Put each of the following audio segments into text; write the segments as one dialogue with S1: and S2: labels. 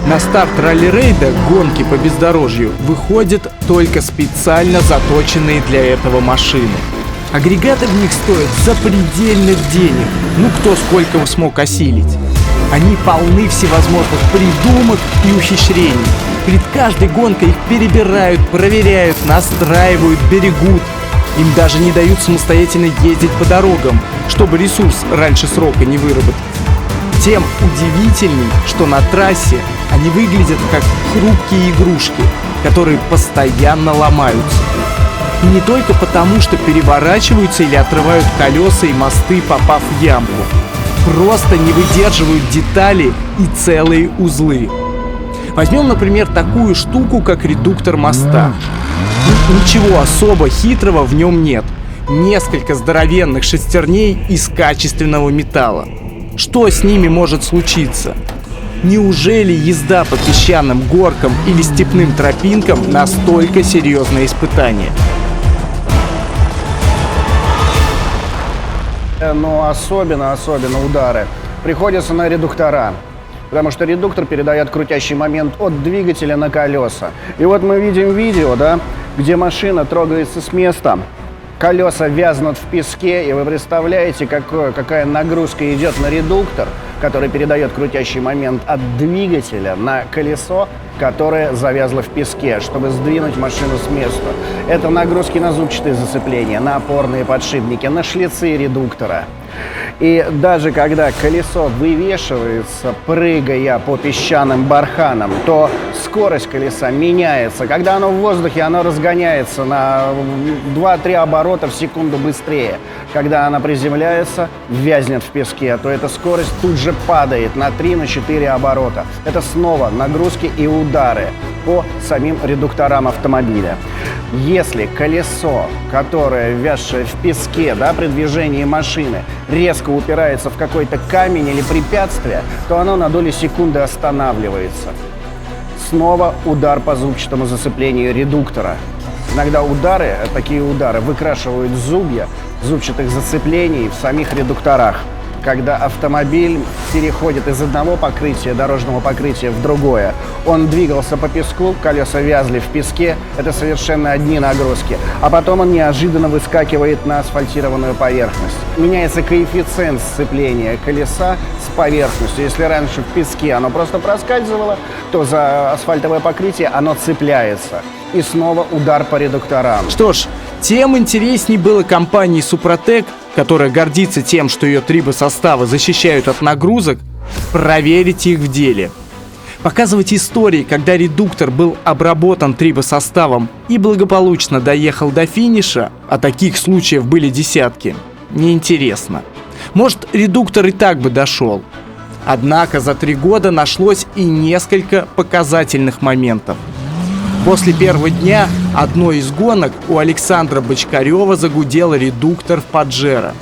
S1: На старт ралли-рейда, гонки по бездорожью, выходят только специально заточенные для этого машины. Агрегаты в них стоят запредельных денег, кто сколько смог осилить. Они полны всевозможных придумок и ухищрений. Перед каждой гонкой их перебирают, проверяют, настраивают, берегут. Им даже не дают самостоятельно ездить по дорогам, чтобы ресурс раньше срока не выработать. Тем удивительней, что на трассе они выглядят как хрупкие игрушки, которые постоянно ломаются. И не только потому, что переворачиваются или отрывают колеса и мосты, попав в ямку. Просто не выдерживают детали и целые узлы. Возьмем, например, такую штуку, как редуктор моста. Ничего особо хитрого в нем нет. Несколько здоровенных шестерней из качественного металла. Что с ними может случиться? Неужели езда по песчаным горкам или степным тропинкам настолько серьезное испытание?
S2: Но особенно удары приходятся на редуктора. Потому что редуктор передает крутящий момент от двигателя на колеса. И вот мы видим видео, где машина трогается с места, колеса вязнут в песке, и вы представляете, какая нагрузка идет на редуктор, который передает крутящий момент от двигателя на колесо, которое завязло в песке, чтобы сдвинуть машину с места. Это нагрузки на зубчатые зацепления, на опорные подшипники, на шлицы редуктора. И даже когда колесо вывешивается, прыгая по песчаным барханам, то скорость колеса меняется. Когда оно в воздухе, оно разгоняется на 2-3 оборота в секунду быстрее. Когда она приземляется, вязнет в песке, то эта скорость тут же падает на 3-4 оборота. Это снова нагрузки и удары по самим редукторам автомобиля. Если колесо, которое вязшее в песке, при движении машины, резко упирается в какой-то камень или препятствие, то оно на долю секунды останавливается. Снова удар по зубчатому зацеплению редуктора. Иногда такие удары выкрашивают зубья зубчатых зацеплений в самих редукторах. Когда автомобиль переходит из одного дорожного покрытия в другое. Он двигался по песку, колеса вязли в песке, это совершенно одни нагрузки. А потом он неожиданно выскакивает на асфальтированную поверхность. Меняется коэффициент сцепления колеса с поверхностью. Если раньше в песке оно просто проскальзывало, то за асфальтовое покрытие оно цепляется. И снова удар по редукторам.
S1: Что ж, тем интересней было компании «Супротек», которая гордится тем, что ее трибосоставы защищают от нагрузок, проверить их в деле. Показывать истории, когда редуктор был обработан трибосоставом и благополучно доехал до финиша, а таких случаев были десятки, неинтересно. Может, редуктор и так бы дошел. Однако за 3 года нашлось и несколько показательных моментов. После первого дня одной из гонок у Александра Бочкарева загудел редуктор в Паджеро.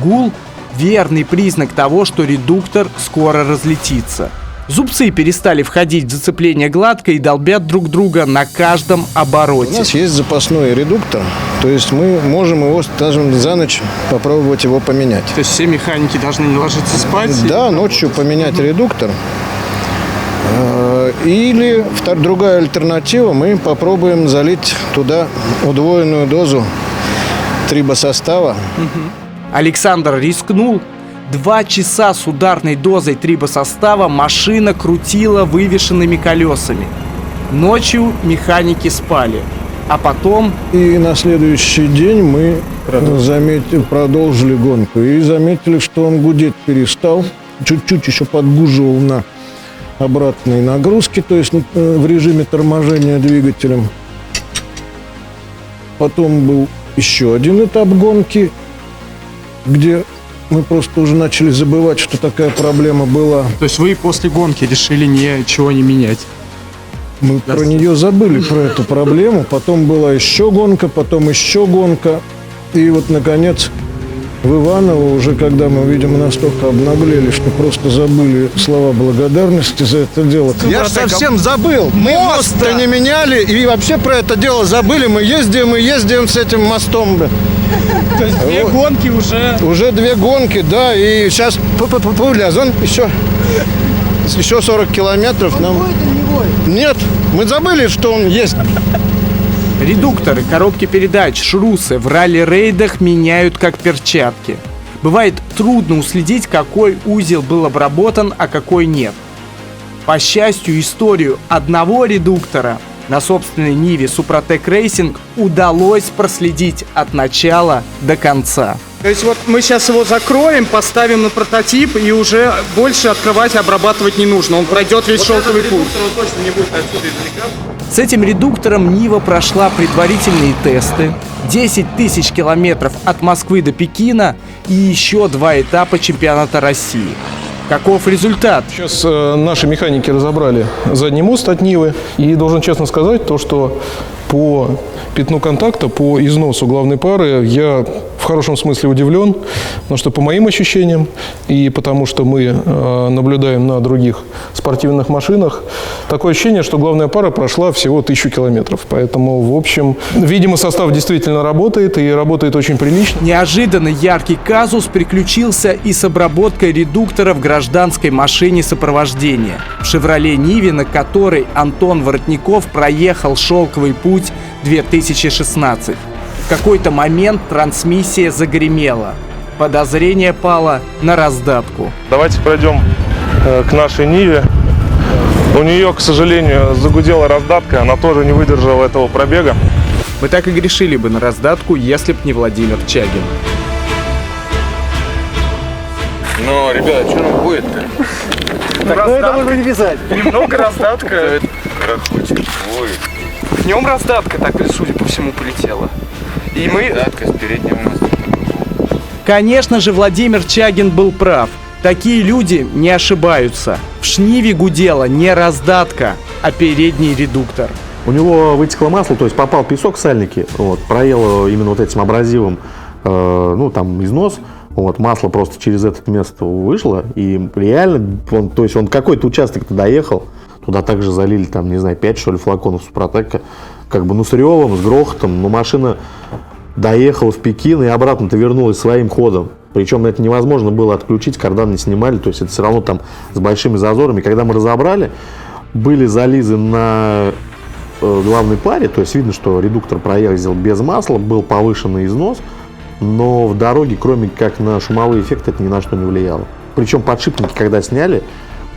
S1: Гул – верный признак того, что редуктор скоро разлетится. Зубцы перестали входить в зацепление гладко и долбят друг друга на каждом обороте.
S3: У нас есть запасной редуктор, то есть мы можем его, скажем, за ночь попробовать его поменять.
S1: То есть все механики должны ложиться спать?
S3: Да, ночью поменять редуктор. Или другая альтернатива, мы попробуем залить туда удвоенную дозу трибосостава.
S1: Александр рискнул. 2 часа с ударной дозой трибосостава машина крутила вывешенными колесами. Ночью механики спали. А потом...
S3: И на следующий день мы продолжили гонку. И заметили, что он гудеть перестал. Чуть-чуть еще подгуживал на обратные нагрузки, то есть в режиме торможения двигателем. Потом был еще один этап гонки, где мы просто уже начали забывать, что такая проблема была.
S1: То есть вы после гонки решили ничего не менять?
S3: Мы про нее забыли, про эту проблему. Потом была еще гонка, потом еще гонка. И вот, наконец, в Иваново уже, когда мы, видимо, настолько обнаглели, что просто забыли слова благодарности за это дело. Я же совсем забыл. Мост-то не меняли и вообще про это дело забыли. Мы ездим с этим мостом.
S1: То есть 2 гонки уже?
S3: Уже 2 гонки, да. И сейчас Лязон еще еще 40 километров нам... Нет, мы забыли, что он есть.
S1: Редукторы, коробки передач, шрусы в ралли-рейдах меняют как перчатки. Бывает трудно уследить, какой узел был обработан, а какой нет. По счастью, историю одного редуктора на собственной Ниве Супротек Рейсинг удалось проследить от начала до конца. То есть вот мы сейчас его закроем, поставим на прототип, и уже больше открывать и обрабатывать не нужно. Он пройдет весь шелковый путь. С этим редуктором Нива прошла предварительные тесты, 10 тысяч километров от Москвы до Пекина и еще 2 этапа чемпионата России. Каков результат?
S4: Сейчас наши механики разобрали задний мост от Нивы. И должен честно сказать, то, что по пятну контакта, по износу главной пары я в хорошем смысле удивлен. Потому что по моим ощущениям и потому что мы наблюдаем на других спортивных машинах, такое ощущение, что главная пара прошла всего 1000 километров. Поэтому, в общем, видимо, состав действительно работает и работает очень прилично.
S1: Неожиданно яркий казус приключился и с обработкой редуктора в гражданской машине сопровождения. В «Шевроле Ниве», на которой Антон Воротников проехал шелковый путь 2016. В какой-то момент трансмиссия загремела. Подозрение пало на раздатку.
S5: Давайте пройдем к нашей Ниве. У нее, к сожалению, загудела раздатка, она тоже не выдержала этого пробега.
S1: Мы так и грешили бы на раздатку, если б не Владимир Чагин.
S6: Ну, ребят, что нам будет-то?
S2: Так, ну это можно не писать.
S1: Немного раздатка.
S6: Рахочек, ой.
S1: В нем раздатка, так, судя по всему, полетела. И мы...
S6: Раздатка с переднего моста.
S1: Конечно же, Владимир Чагин был прав. Такие люди не ошибаются. В шниве гудела не раздатка, а передний редуктор.
S7: У него вытекло масло, то есть попал песок в сальники, вот, проел именно вот этим абразивом, ну там износ, вот, масло просто через это место вышло, и реально, то есть он какой-то участок-то доехал, туда также залили, там, не знаю, 5, что ли, флаконов Супротека, как бы, ну, с ревом, с грохотом, но машина доехала в Пекин и обратно-то вернулась своим ходом. Причем это невозможно было отключить, кардан не снимали, то есть это все равно там с большими зазорами. Когда мы разобрали, были зализы на главной паре, то есть видно, что редуктор проездил без масла, был повышенный износ, но в дороге, кроме как на шумовой эффект, это ни на что не влияло. Причем подшипники, когда сняли,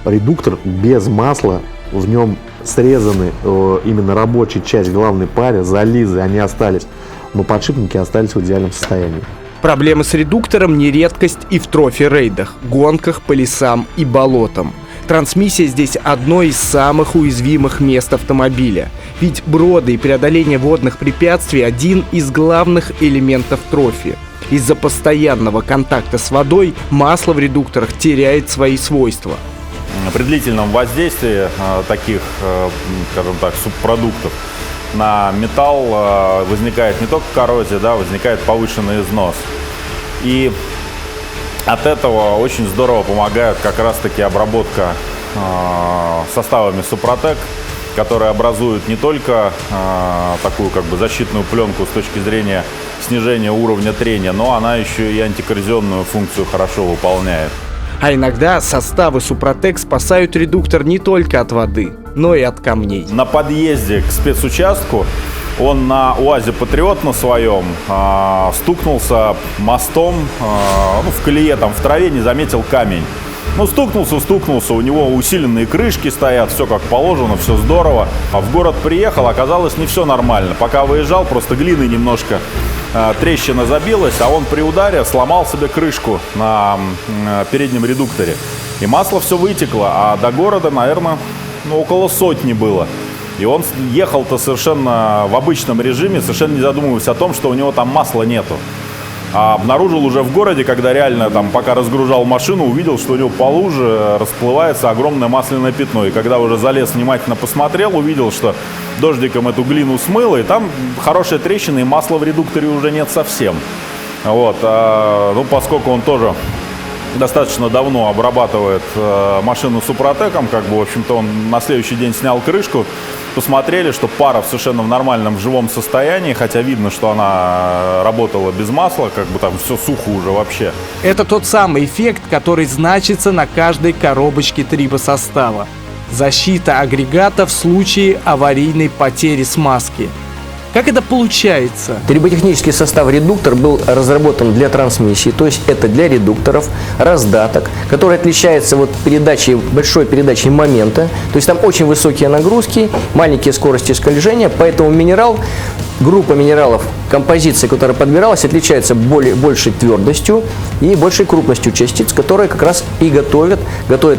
S7: редуктор без масла, в нем срезаны именно рабочая часть главной паре, зализы, они остались, но подшипники остались в идеальном состоянии.
S1: Проблемы с редуктором не редкость и в трофи-рейдах, гонках по лесам и болотам. Трансмиссия здесь одно из самых уязвимых мест автомобиля. Ведь броды и преодоление водных препятствий – один из главных элементов трофи. Из-за постоянного контакта с водой масло в редукторах теряет свои свойства.
S8: При длительном воздействии таких, скажем так, субпродуктов на металл возникает не только коррозия, да, возникает повышенный износ. И от этого очень здорово помогает как раз-таки обработка составами Супротек, которые образуют не только такую как бы защитную пленку с точки зрения снижения уровня трения, но она еще и антикоррозионную функцию хорошо выполняет.
S1: А иногда составы Супротек спасают редуктор не только от воды, но и от камней.
S8: На подъезде к спецучастку он на УАЗе Патриот на своем стукнулся мостом, ну, в колее, там, в траве, не заметил камень. Ну, стукнулся, у него усиленные крышки стоят, все как положено, все здорово. А в город приехал, оказалось, не все нормально. Пока выезжал, просто глиной немножко трещина забилась, а он при ударе сломал себе крышку на переднем редукторе. И масло все вытекло, а до города, наверное, ну, около 100 было. И он ехал-то совершенно в обычном режиме, совершенно не задумываясь о том, что у него там масла нету. А обнаружил уже в городе, когда реально там, пока разгружал машину, увидел, что у него по луже расплывается огромное масляное пятно. И когда уже залез, внимательно посмотрел, увидел, что дождиком эту глину смыло, и там хорошая трещина, и масла в редукторе уже нет совсем. Вот, ну, поскольку он тоже достаточно давно обрабатывает машину Супротеком, как бы, в общем-то, он на следующий день снял крышку, посмотрели, что пара совершенно в нормальном живом состоянии, хотя видно, что она работала без масла, как бы там все сухо уже вообще.
S1: Это тот самый эффект, который значится на каждой коробочке трибосостава. Защита агрегата в случае аварийной потери смазки. Как это получается?
S9: Триботехнический состав редуктор был разработан для трансмиссии, то есть это для редукторов, раздаток, который отличается вот большой передачей момента, то есть там очень высокие нагрузки, маленькие скорости скольжения, поэтому группа минералов, композиция, которая подбиралась, отличается большей твердостью и большей крупностью частиц, которые как раз и готовят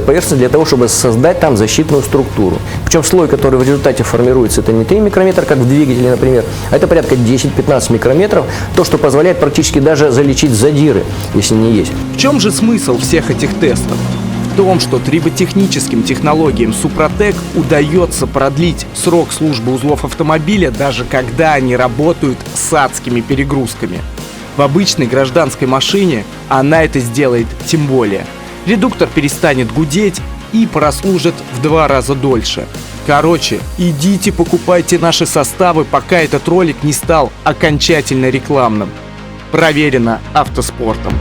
S9: поверхность для того, чтобы создать там защитную структуру. Причем слой, который в результате формируется, это не 3 микрометра, как в двигателе, например, а это порядка 10-15 микрометров, то, что позволяет практически даже залечить задиры, если не есть.
S1: В чем же смысл всех этих тестов? В том, что триботехническим технологиям Супротек удается продлить срок службы узлов автомобиля, даже когда они работают с адскими перегрузками. В обычной гражданской машине она это сделает тем более. Редуктор перестанет гудеть и прослужит в 2 раза дольше. Короче, идите покупайте наши составы, пока этот ролик не стал окончательно рекламным. Проверено автоспортом.